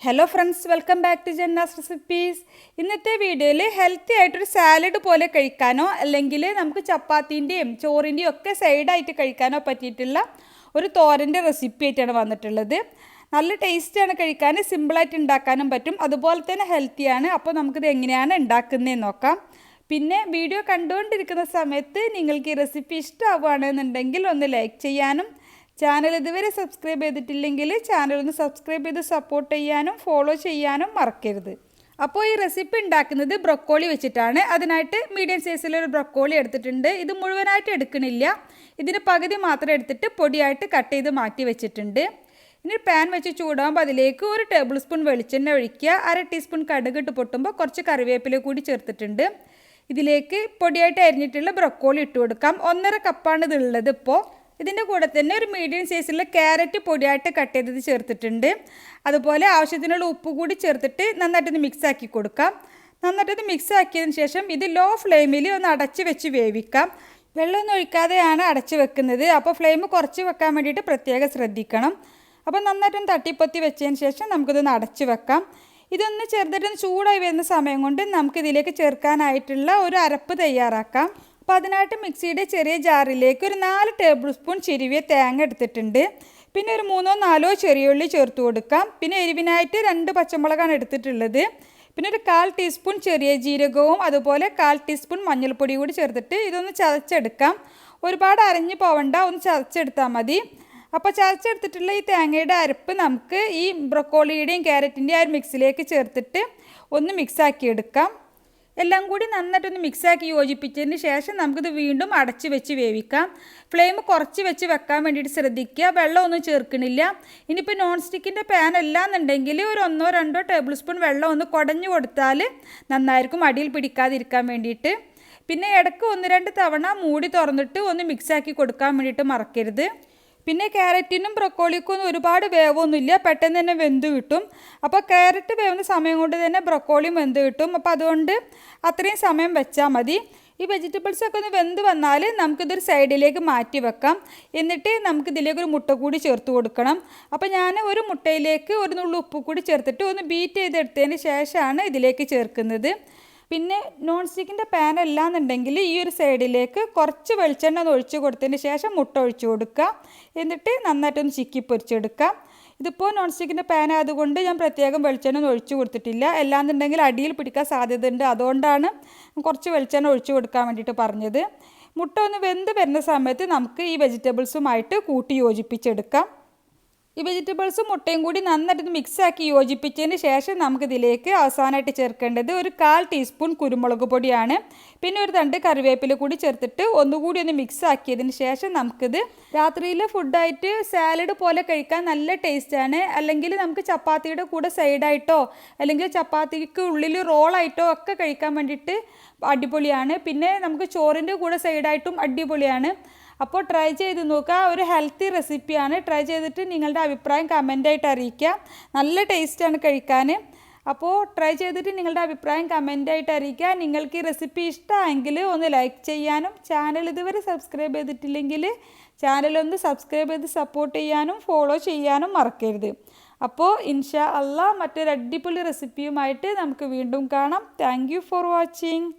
Hello friends, welcome back to Janna's recipes. ഇന്നത്തെ വീഡിയോയിൽ healthy ആയിട്ടൊരു സാലഡ് പോലെ കഴിക്കാനോ അല്ലെങ്കിൽ നമുക്ക് ചപ്പാത്തിൻ്റെയും ചോറിൻ്റെയും ഒക്കെ സൈഡായിട്ട് കഴിക്കാനോ പറ്റിയിട്ടുള്ള ഒരു തോരൻ്റെ റെസിപ്പി ആയിട്ടാണ് വന്നിട്ടുള്ളത്. നല്ല ടേസ്റ്റാണ് കഴിക്കാൻ, സിമ്പിളായിട്ട് ഉണ്ടാക്കാനും പറ്റും, അതുപോലെ തന്നെ ഹെൽത്തിയാണ്. അപ്പോൾ നമുക്കിത് എങ്ങനെയാണ് ഉണ്ടാക്കുന്നതെന്ന് നോക്കാം. പിന്നെ വീഡിയോ കണ്ടുകൊണ്ടിരിക്കുന്ന സമയത്ത് നിങ്ങൾക്ക് ഈ റെസിപ്പി ഇഷ്ടമാവുകയാണെന്നുണ്ടെങ്കിൽ ഒന്ന് ലൈക്ക് ചെയ്യാനും ചാനൽ ഇതുവരെ സബ്സ്ക്രൈബ് ചെയ്തിട്ടില്ലെങ്കിൽ ചാനൽ ഒന്ന് സബ്സ്ക്രൈബ് ചെയ്ത് സപ്പോർട്ട് ചെയ്യാനും ഫോളോ ചെയ്യാനും മറക്കരുത്. അപ്പോൾ ഈ റെസിപ്പി ഉണ്ടാക്കുന്നത് ബ്രൊക്കോളി വെച്ചിട്ടാണ്. അതിനായിട്ട് മീഡിയം സൈസിലൊരു ബ്രൊക്കോളി എടുത്തിട്ടുണ്ട്. ഇത് മുഴുവനായിട്ട് എടുക്കണില്ല, ഇതിന് പകുതി മാത്രം എടുത്തിട്ട് പൊടിയായിട്ട് കട്ട് ചെയ്ത് മാറ്റി വെച്ചിട്ടുണ്ട്. ഇനി പാൻ വെച്ച് ചൂടാകുമ്പോൾ അതിലേക്ക് 1 ടേബിൾ സ്പൂൺ വെളിച്ചെണ്ണ ഒഴിക്കുക. 1/2 ടീസ്പൂൺ കടുക് ഇട്ട് പൊട്ടുമ്പോൾ കുറച്ച് കറിവേപ്പില കൂടി ചേർത്തിട്ടുണ്ട്. ഇതിലേക്ക് പൊടിയായിട്ട് അരിഞ്ഞിട്ടുള്ള ബ്രൊക്കോളി ഇട്ട് കൊടുക്കാം. 1.5 കപ്പാണ് ഇതുള്ളത്. ഇപ്പോൾ ഇതിൻ്റെ കൂടെ തന്നെ ഒരു മീഡിയം സൈസിലുള്ള ക്യാരറ്റ് പൊടിയായിട്ട് കട്ട് ചെയ്തത് ചേർത്തിട്ടുണ്ട്. അതുപോലെ ആവശ്യത്തിനുള്ള ഉപ്പ് കൂടി ചേർത്തിട്ട് നന്നായിട്ടൊന്ന് മിക്സ് ആക്കി കൊടുക്കാം. നന്നായിട്ടൊന്ന് മിക്സ് ആക്കിയതിന് ശേഷം ഇത് ലോ ഫ്ലെയിമിൽ ഒന്ന് അടച്ച് വെച്ച് വേവിക്കാം. വെള്ളമൊന്നും ഒഴിക്കാതെയാണ് അടച്ച് വെക്കുന്നത്. അപ്പോൾ ഫ്ലെയിം കുറച്ച് വെക്കാൻ വേണ്ടിയിട്ട് പ്രത്യേകം ശ്രദ്ധിക്കണം. അപ്പോൾ നന്നായിട്ടൊന്ന് തട്ടിപ്പൊത്തി വെച്ചതിന് ശേഷം നമുക്കിതൊന്ന് അടച്ച് വെക്കാം. ഇതൊന്ന് ചെറുതായിട്ടൊന്ന് ചൂടായി വരുന്ന സമയം കൊണ്ട് നമുക്കിതിലേക്ക് ചേർക്കാനായിട്ടുള്ള ഒരു അരപ്പ് തയ്യാറാക്കാം. അപ്പോൾ അതിനായിട്ട് മിക്സിയുടെ ചെറിയ ജാറിലേക്ക് ഒരു 4 ടേബിൾ സ്പൂൺ ചിരുവിയ തേങ്ങ എടുത്തിട്ടുണ്ട്. പിന്നെ ഒരു 3-4 ചെറിയുള്ളി ചേർത്ത് കൊടുക്കാം. പിന്നെ എരിവിനായിട്ട് 2 പച്ചമുളകാണ് എടുത്തിട്ടുള്ളത്. പിന്നെ ഒരു 1/4 ടീസ്പൂൺ ചെറിയ ജീരകവും അതുപോലെ 1/4 ടീസ്പൂൺ മഞ്ഞൾപ്പൊടി കൂടി ചേർത്തിട്ട് ഇതൊന്ന് ചതച്ചെടുക്കാം. ഒരുപാട് അരഞ്ഞു പോവണ്ട, ഒന്ന് ചതച്ചെടുത്താൽ മതി. അപ്പോൾ ചതച്ചെടുത്തിട്ടുള്ള ഈ തേങ്ങയുടെ അരപ്പ് നമുക്ക് ഈ ബ്രൊക്കോളിയുടെയും ക്യാരറ്റിൻ്റെയും ആ ഒരു മിക്സിലേക്ക് ചേർത്തിട്ട് ഒന്ന് മിക്സാക്കി എടുക്കാം. എല്ലാം കൂടി നന്നായിട്ടൊന്ന് മിക്സാക്കി യോജിപ്പിച്ചതിന് ശേഷം നമുക്കിത് വീണ്ടും അടച്ച് വെച്ച് വേവിക്കാം. ഫ്ലെയിം കുറച്ച് വെച്ച് വെക്കാൻ വേണ്ടിയിട്ട് ശ്രദ്ധിക്കുക. വെള്ളമൊന്നും ചേർക്കണില്ല. ഇനിയിപ്പോൾ നോൺ സ്റ്റിക്കിൻ്റെ പാൻ അല്ലാന്നുണ്ടെങ്കിൽ ഒരു 1-2 ടേബിൾ സ്പൂൺ വെള്ളം ഒന്ന് കുടഞ്ഞു കൊടുത്താൽ നന്നായിരിക്കും, അടിയിൽ പിടിക്കാതിരിക്കാൻ വേണ്ടിയിട്ട്. പിന്നെ ഇടയ്ക്ക് 1-2 തവണ മൂടി തുറന്നിട്ട് ഒന്ന് മിക്സാക്കി കൊടുക്കാൻ വേണ്ടിയിട്ട് മറക്കരുത്. പിന്നെ ക്യാരറ്റിനും ബ്രൊക്കോളിക്കും ഒന്നും ഒരുപാട് വേവൊന്നുമില്ല, പെട്ടെന്ന് തന്നെ വെന്ത് കിട്ടും. അപ്പോൾ ക്യാരറ്റ് വേവുന്ന സമയം കൊണ്ട് തന്നെ ബ്രൊക്കോളിയും വെന്ത് കിട്ടും. അപ്പോൾ അതുകൊണ്ട് അത്രയും സമയം വെച്ചാൽ മതി. ഈ വെജിറ്റബിൾസൊക്കെ ഒന്ന് വെന്ത് വന്നാൽ നമുക്കിതൊരു സൈഡിലേക്ക് മാറ്റി വെക്കാം. എന്നിട്ട് നമുക്കിതിലേക്ക് ഒരു മുട്ട കൂടി ചേർത്ത് കൊടുക്കണം. അപ്പോൾ ഞാൻ ഒരു മുട്ടയിലേക്ക് ഒരു നുള്ളു ഉപ്പ് കൂടി ചേർത്തിട്ട് ഒന്ന് ബീറ്റ് ചെയ്തെടുത്തതിന് ശേഷമാണ് ഇതിലേക്ക് ചേർക്കുന്നത്. പിന്നെ നോൺ സ്റ്റിക്കിൻ്റെ പാൻ അല്ലാന്നുണ്ടെങ്കിൽ ഈ ഒരു സൈഡിലേക്ക് കുറച്ച് വെളിച്ചെണ്ണ ഒഴിച്ച് കൊടുത്തതിന് ശേഷം മുട്ട ഒഴിച്ച് കൊടുക്കുക. എന്നിട്ട് നന്നായിട്ടൊന്ന് ചിക്കി പൊരിച്ചെടുക്കാം. ഇതിപ്പോൾ നോൺ സ്റ്റിക്കിൻ്റെ പാൻ ആയതുകൊണ്ട് ഞാൻ പ്രത്യേകം വെളിച്ചെണ്ണ ഒഴിച്ച് കൊടുത്തിട്ടില്ല. അല്ലാന്നുണ്ടെങ്കിൽ അടിയിൽ പിടിക്കാൻ സാധ്യതയുണ്ട്, അതുകൊണ്ടാണ് കുറച്ച് വെളിച്ചെണ്ണ ഒഴിച്ച് കൊടുക്കാൻ വേണ്ടിയിട്ട് പറഞ്ഞത്. മുട്ട ഒന്ന് വെന്ത് വരുന്ന സമയത്ത് നമുക്ക് ഈ വെജിറ്റബിൾസുമായിട്ട് കൂട്ടി യോജിപ്പിച്ചെടുക്കാം. ഈ വെജിറ്റബിൾസും മുട്ടയും കൂടി നന്നായിട്ട് മിക്സാക്കി യോജിപ്പിച്ചതിന് ശേഷം നമുക്കിതിലേക്ക് അവസാനമായിട്ട് ചേർക്കേണ്ടത് ഒരു 1/4 ടീസ്പൂൺ കുരുമുളക് പൊടിയാണ്. പിന്നെ ഒരു തണ്ട് കറിവേപ്പില കൂടി ചേർത്തിട്ട് ഒന്നുകൂടി ഒന്ന് മിക്സ് ആക്കിയതിന് ശേഷം നമുക്കിത് രാത്രിയിലെ ഫുഡായിട്ട് സാലഡ് പോലെ കഴിക്കാൻ നല്ല ടേസ്റ്റാണ്. അല്ലെങ്കിൽ നമുക്ക് ചപ്പാത്തിയുടെ കൂടെ സൈഡായിട്ടോ അല്ലെങ്കിൽ ചപ്പാത്തിക്ക് ഉള്ളിൽ റോളായിട്ടോ ഒക്കെ കഴിക്കാൻ വേണ്ടിയിട്ട് അടിപൊളിയാണ്. പിന്നെ നമുക്ക് ചോറിൻ്റെ കൂടെ സൈഡായിട്ടും അടിപൊളിയാണ്. അപ്പോൾ ട്രൈ ചെയ്ത് നോക്കുക. ഒരു ഹെൽത്തി റെസിപ്പിയാണ്. ട്രൈ ചെയ്തിട്ട് നിങ്ങളുടെ അഭിപ്രായം കമൻ്റായിട്ട് അറിയിക്കുക. നല്ല ടേസ്റ്റാണ് കഴിക്കാൻ. അപ്പോൾ ട്രൈ ചെയ്തിട്ട് നിങ്ങളുടെ അഭിപ്രായം കമൻ്റായിട്ട് അറിയിക്കുക. നിങ്ങൾക്ക് ഈ റെസിപ്പി ഇഷ്ടമായെങ്കിൽ ഒന്ന് ലൈക്ക് ചെയ്യാനും ചാനൽ ഇതുവരെ സബ്സ്ക്രൈബ് ചെയ്തിട്ടില്ലെങ്കിൽ ചാനലൊന്ന് സബ്സ്ക്രൈബ് ചെയ്ത് സപ്പോർട്ട് ചെയ്യാനും ഫോളോ ചെയ്യാനും മറക്കരുത്. അപ്പോൾ ഇൻഷാ അല്ലാഹ് മറ്റൊരു അടിപൊളി റെസിപ്പിയുമായിട്ട് നമുക്ക് വീണ്ടും കാണാം. Thank you for watching.